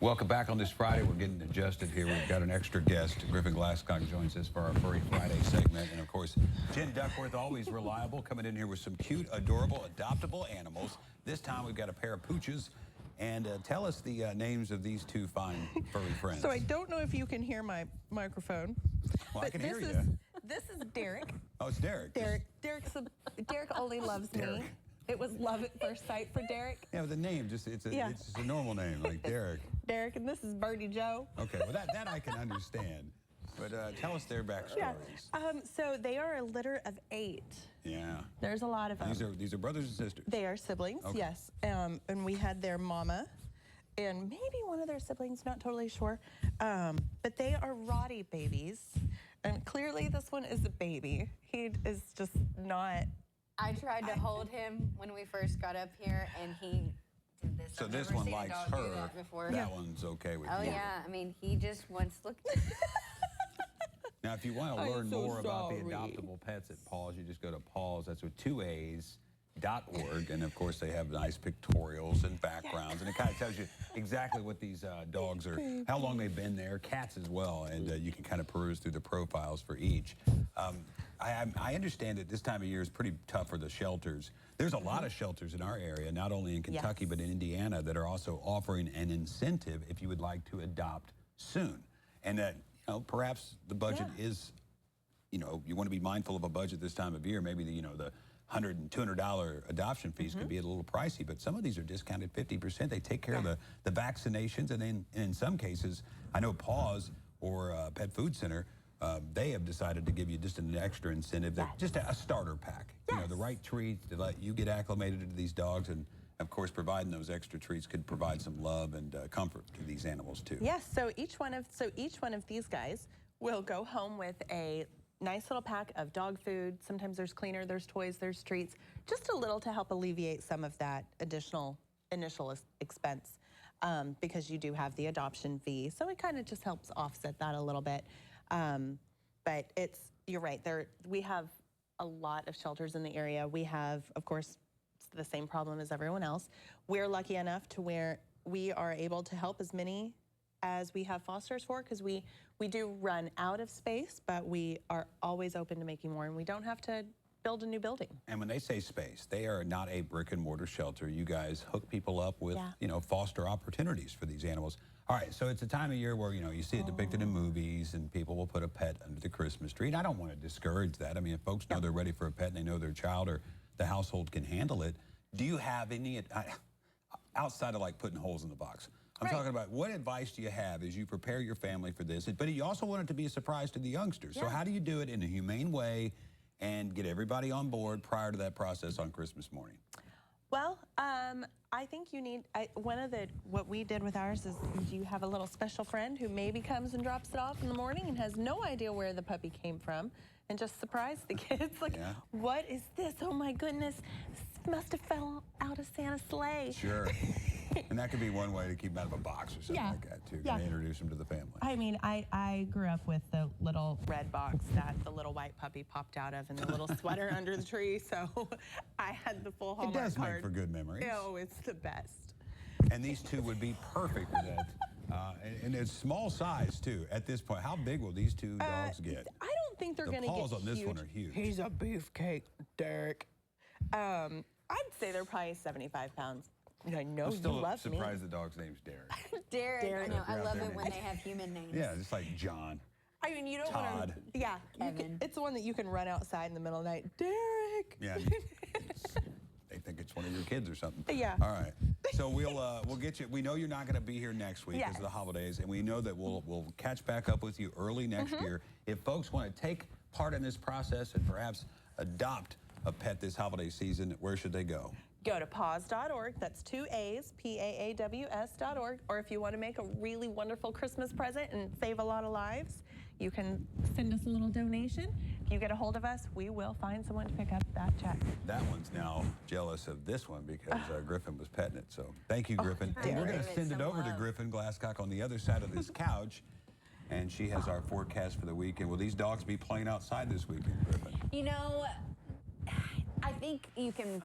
Welcome back on this Friday. We're getting adjusted here. We've got an extra guest. Griffin Glasscock joins us for our Furry Friday segment. And, of course, Jen Duckworth, always reliable, coming in here with some cute, adorable, adoptable animals. This time we've got a pair of pooches. And tell us the names of these two fine furry friends. So I don't know if you can hear my microphone. Well, I can hear you. This is Derrick. Oh, it's Derrick. Derrick only loves me. It was love at first sight for Derrick. Yeah, but the name, it's just a normal name, like Derrick. Derrick, and this is Birdie Joe. Okay, well, that I can understand. But tell us their backstories. Yeah. So they are a litter of 8. Yeah. There's a lot of them. These are brothers and sisters? They are siblings, okay. Yes. And we had their mama and maybe one of their siblings, not totally sure. But they are Roddy babies. And clearly this one is a baby. He is just not... I tried to hold him when we first got up here, and he did this. So this one likes her. That one's okay with you. Oh, yeah. I mean, he just wants to look at Now, if you want to learn more about the adoptable pets at PAAWS, you just go to PAAWS, that's with 2 A's.org, and of course they have nice pictorials and backgrounds, and it kind of tells you exactly what these dogs are, how long they've been there, cats as well, and you can kind of peruse through the profiles for each. I understand that this time of year is pretty tough for the shelters. There's a lot of shelters in our area, not only in Kentucky, but in Indiana, that are also offering an incentive if you would like to adopt soon. And that, you know, perhaps the budget is, you know, you want to be mindful of a budget this time of year. Maybe the, you know, the $100 and $200 adoption fees could be a little pricey, but some of these are discounted 50%. They take care of the vaccinations, and then in some cases, I know PAWS or Pet Food Center, they have decided to give you just an extra incentive, that just a starter pack. You know, the right treats to let you get acclimated to these dogs, and of course, providing those extra treats could provide some love and comfort to these animals too. Yes. So each one of these guys will go home with a nice little pack of dog food. Sometimes there's cleaner, there's toys, there's treats, just a little to help alleviate some of that additional initial expense, because you do have the adoption fee. So it kind of just helps offset that a little bit. But you're right, we have a lot of shelters in the area. We have, of course, the same problem as everyone else. We're lucky enough to where we are able to help as many as we have fosters for, because we do run out of space, but we are always open to making more, and we don't have to build a new building. And when they say space, they are not a brick and mortar shelter. You guys hook people up with, you know, foster opportunities for these animals. All right, so it's a time of year where, you know, you see it depicted in movies, and people will put a pet under the Christmas tree. And I don't want to discourage that. I mean, if folks know they're ready for a pet and they know their child or the household can handle it, do you have any, outside of like putting holes in the box, I'm talking about what advice do you have as you prepare your family for this? But you also want it to be a surprise to the youngsters. So how do you do it in a humane way and get everybody on board prior to that process on Christmas morning? Well, I think you need, what we did with ours is you have a little special friend who maybe comes and drops it off in the morning and has no idea where the puppy came from, and just surprise the kids. Like, what is this? Oh my goodness, this must have fell out of Santa's sleigh. Sure. And that could be one way to keep them out of a box or something like that, too. Kind of introduce them to the family. I mean, I grew up with the little red box that the little white puppy popped out of, and the little sweater under the tree, so I had the full Hallmark card. It does card. make for good memories. Oh, it's the best. And these two would be perfect for that. And it's small size, too, at this point. How big will these two dogs get? I don't think they're going to get huge. The paws on this one are huge. He's a beefcake, Derrick. I'd say they're probably 75 pounds. I know you love me. I'm still surprised the dog's name's Derrick. Derrick. I know. I love it when they have human names. Yeah, it's like John. I mean, you don't want to. Yeah, it's the one that you can run outside in the middle of the night. Derrick. Yeah. They think it's one of your kids or something. Yeah. All right. So we'll get you. We know you're not going to be here next week because of the holidays, and we know that we'll catch back up with you early next year. If folks want to take part in this process and perhaps adopt a pet this holiday season, where should they go? Go to PAAWS.org. That's 2 A's, PAAWS.org. Or if you want to make a really wonderful Christmas present and save a lot of lives, you can send us a little donation. If you get a hold of us, we will find someone to pick up that check. That one's now jealous of this one because Griffin was petting it. So thank you, Griffin. And we're going to send it over to Griffin Glasscock on the other side of this couch. And she has our forecast for the weekend. Will these dogs be playing outside this weekend, Griffin? You know, I think you can